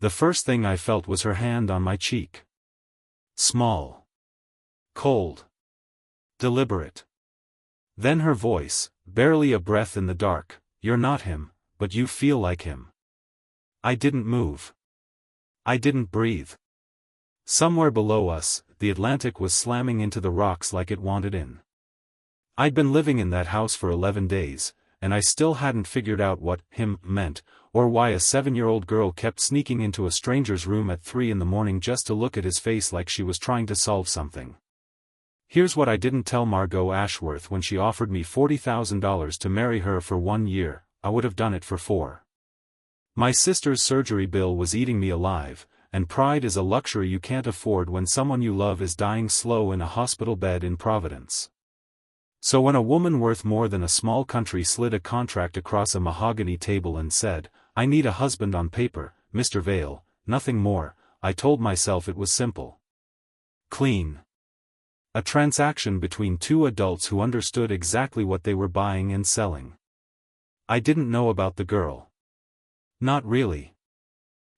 The first thing I felt was her hand on my cheek. Small. Cold. Deliberate. Then her voice, barely a breath in the dark, "You're not him, but you feel like him." I didn't move. I didn't breathe. Somewhere below us, the Atlantic was slamming into the rocks like it wanted in. I'd been living in that house for 11 days, and I still hadn't figured out what "him" meant, or why a 7-year-old girl kept sneaking into a stranger's room at 3 in the morning just to look at his face like she was trying to solve something. Here's what I didn't tell Margot Ashworth when she offered me $40,000 to marry her for 1 year. I would have done it for 4. My sister's surgery bill was eating me alive, and pride is a luxury you can't afford when someone you love is dying slow in a hospital bed in Providence. So when a woman worth more than a small country slid a contract across a mahogany table and said, "I need a husband on paper, Mr. Vale, nothing more," I told myself it was simple. Clean. A transaction between two adults who understood exactly what they were buying and selling. I didn't know about the girl. Not really.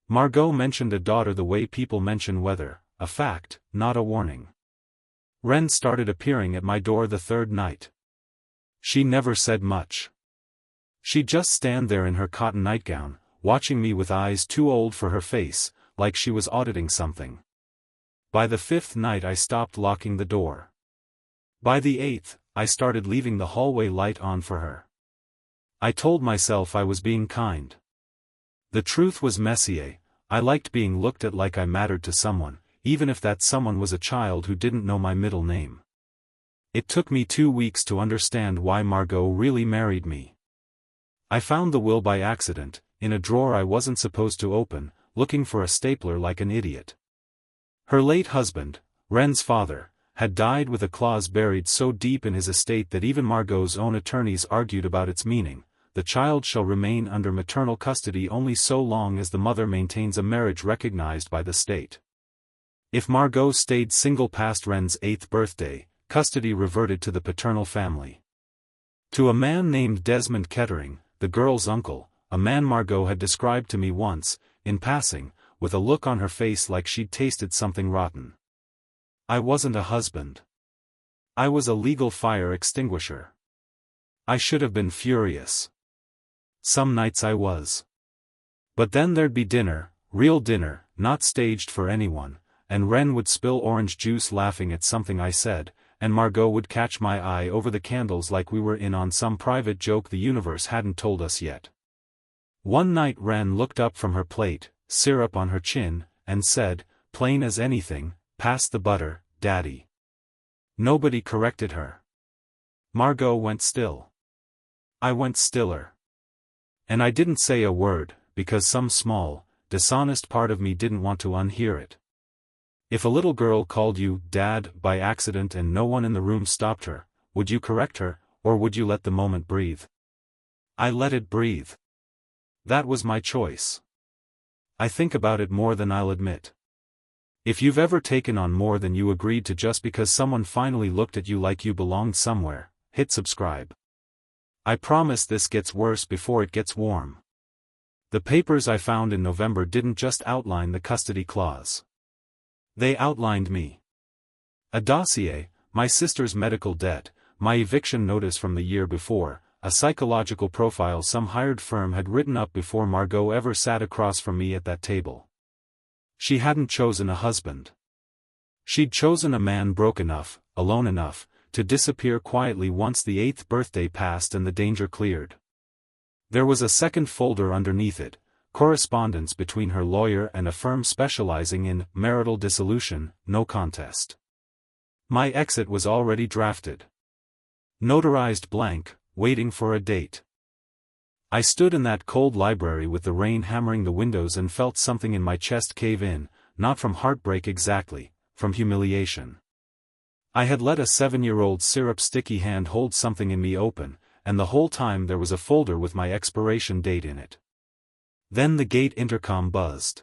Margot mentioned a daughter the way people mention weather, a fact, not a warning. Wren started appearing at my door the third night. She never said much. She'd just stand there in her cotton nightgown, watching me with eyes too old for her face, like she was auditing something. By the 5th night I stopped locking the door. By the 8th, I started leaving the hallway light on for her. I told myself I was being kind. The truth was Messier, I liked being looked at like I mattered to someone, even if that someone was a child who didn't know my middle name. It took me 2 weeks to understand why Margot really married me. I found the will by accident, in a drawer I wasn't supposed to open, looking for a stapler like an idiot. Her late husband, Wren's father, had died with a clause buried so deep in his estate that even Margot's own attorneys argued about its meaning. The child shall remain under maternal custody only so long as the mother maintains a marriage recognized by the state. If Margot stayed single past Wren's 8th birthday, custody reverted to the paternal family. To a man named Desmond Kettering, the girl's uncle, a man Margot had described to me once, in passing, with a look on her face like she'd tasted something rotten. I wasn't a husband. I was a legal fire extinguisher. I should have been furious. Some nights I was. But then there'd be dinner, real dinner, not staged for anyone, and Wren would spill orange juice laughing at something I said, and Margot would catch my eye over the candles like we were in on some private joke the universe hadn't told us yet. One night Wren looked up from her plate, syrup on her chin, and said, plain as anything, "Pass the butter, Daddy." Nobody corrected her. Margot went still. I went stiller. And I didn't say a word, because some small, dishonest part of me didn't want to unhear it. If a little girl called you Dad by accident and no one in the room stopped her, would you correct her, or would you let the moment breathe? I let it breathe. That was my choice. I think about it more than I'll admit. If you've ever taken on more than you agreed to just because someone finally looked at you like you belonged somewhere, hit subscribe. I promise this gets worse before it gets warm. The papers I found in November didn't just outline the custody clause. They outlined me. A dossier, my sister's medical debt, my eviction notice from the year before, a psychological profile some hired firm had written up before Margot ever sat across from me at that table. She hadn't chosen a husband. She'd chosen a man broke enough, alone enough, to disappear quietly once the 8th birthday passed and the danger cleared. There was a second folder underneath it, correspondence between her lawyer and a firm specializing in marital dissolution, no contest. My exit was already drafted. Notarized blank, waiting for a date. I stood in that cold library with the rain hammering the windows and felt something in my chest cave in, not from heartbreak exactly, from humiliation. I had let a 7-year-old syrup-sticky hand hold something in me open, and the whole time there was a folder with my expiration date in it. Then the gate intercom buzzed.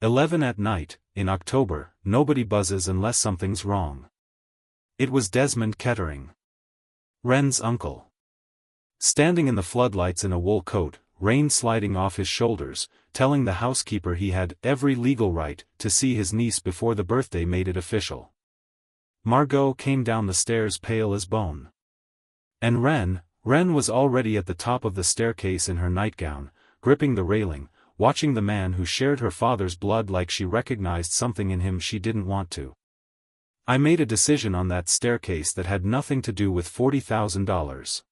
11 at night, in October, nobody buzzes unless something's wrong. It was Desmond Kettering. Wren's uncle. Standing in the floodlights in a wool coat, rain sliding off his shoulders, telling the housekeeper he had every legal right to see his niece before the birthday made it official. Margot came down the stairs pale as bone. And Ren was already at the top of the staircase in her nightgown, gripping the railing, watching the man who shared her father's blood like she recognized something in him she didn't want to. I made a decision on that staircase that had nothing to do with $40,000.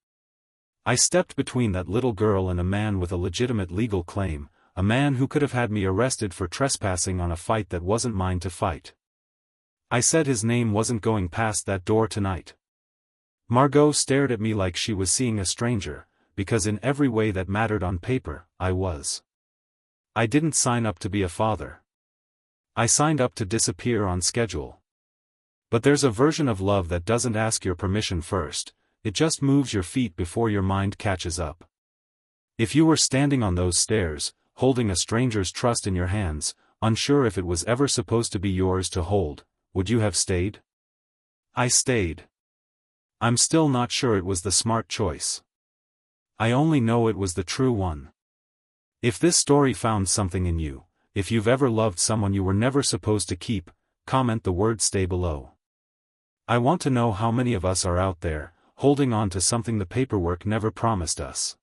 I stepped between that little girl and a man with a legitimate legal claim, a man who could have had me arrested for trespassing on a fight that wasn't mine to fight. I said his name wasn't going past that door tonight. Margot stared at me like she was seeing a stranger, because in every way that mattered on paper, I was. I didn't sign up to be a father. I signed up to disappear on schedule. But there's a version of love that doesn't ask your permission first, it just moves your feet before your mind catches up. If you were standing on those stairs, holding a stranger's trust in your hands, unsure if it was ever supposed to be yours to hold, would you have stayed? I stayed. I'm still not sure it was the smart choice. I only know it was the true one. If this story found something in you, if you've ever loved someone you were never supposed to keep, comment the word stay below. I want to know how many of us are out there, holding on to something the paperwork never promised us.